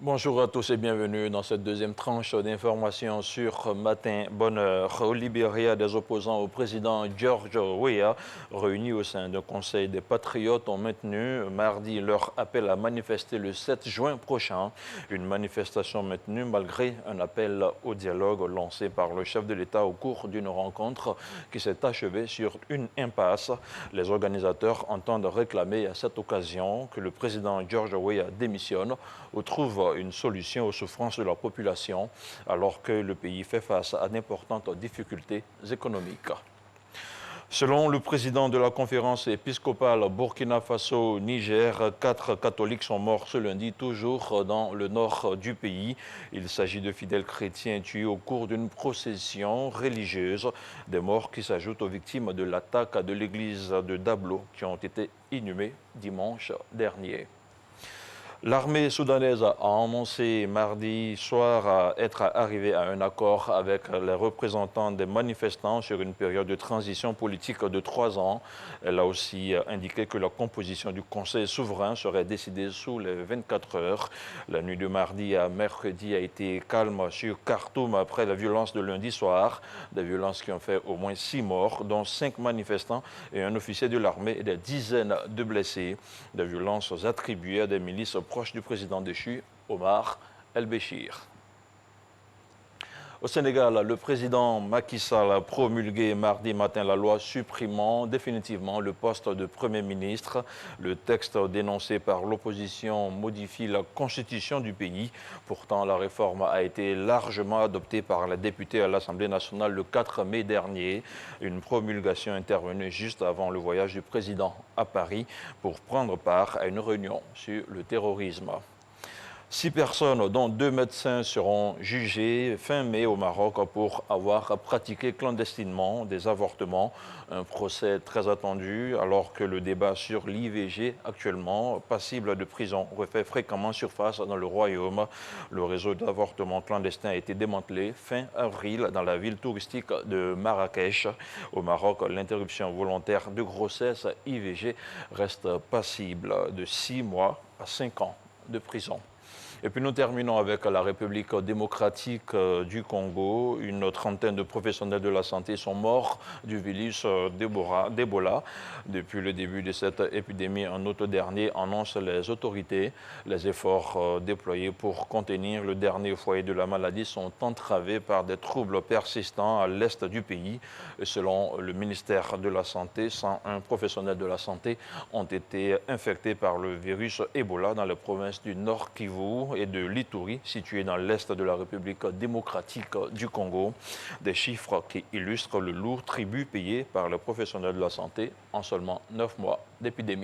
Bonjour à tous et bienvenue dans cette deuxième tranche d'informations sur Matin Bonheur. Au Libéria, des opposants au président George Weah, réunis au sein d'un conseil des patriotes, ont maintenu mardi leur appel à manifester le 7 juin prochain. Une manifestation maintenue malgré un appel au dialogue lancé par le chef de l'État au cours d'une rencontre qui s'est achevée sur une impasse. Les organisateurs entendent réclamer à cette occasion que le président George Weah démissionne ou trouve une solution aux souffrances de la population alors que le pays fait face à d'importantes difficultés économiques. Selon le président de la conférence épiscopale Burkina Faso-Niger, 4 catholiques sont morts ce lundi, toujours dans le nord du pays. Il s'agit de fidèles chrétiens tués au cours d'une procession religieuse, des morts qui s'ajoutent aux victimes de l'attaque de l'église de Dablo qui ont été inhumées dimanche dernier. L'armée soudanaise a annoncé mardi soir être arrivée à un accord avec les représentants des manifestants sur une période de transition politique de 3 ans. Elle a aussi indiqué que la composition du Conseil souverain serait décidée sous les 24 heures. La nuit de mardi à mercredi a été calme sur Khartoum après la violence de lundi soir. Des violences qui ont fait au moins 6 morts, dont 5 manifestants et un officier de l'armée et des dizaines de blessés. Des violences attribuées à des milices proche du président déchu, Omar El-Béchir. Au Sénégal, le président Macky Sall a promulgué mardi matin la loi supprimant définitivement le poste de Premier ministre. Le texte dénoncé par l'opposition modifie la constitution du pays. Pourtant, la réforme a été largement adoptée par les députés à l'Assemblée nationale le 4 mai dernier. Une promulgation intervenue juste avant le voyage du président à Paris pour prendre part à une réunion sur le terrorisme. 6 personnes, dont 2 médecins, seront jugées fin mai au Maroc pour avoir pratiqué clandestinement des avortements. Un procès très attendu alors que le débat sur l'IVG, actuellement passible de prison, refait fréquemment surface dans le royaume. Le réseau d'avortements clandestins a été démantelé fin avril dans la ville touristique de Marrakech. Au Maroc, l'interruption volontaire de grossesse IVG reste passible de 6 mois à 5 ans de prison. Et puis nous terminons avec la République démocratique du Congo. Une trentaine de professionnels de la santé sont morts du virus d'Ebola. Depuis le début de cette épidémie en août dernier, annoncent les autorités. Les efforts déployés pour contenir le dernier foyer de la maladie sont entravés par des troubles persistants à l'est du pays. Selon le ministère de la Santé, 101 professionnels de la santé ont été infectés par le virus Ebola dans les provinces du Nord Kivu et de l'Ituri, situé dans l'est de la République démocratique du Congo. Des chiffres qui illustrent le lourd tribut payé par les professionnels de la santé en seulement 9 mois d'épidémie.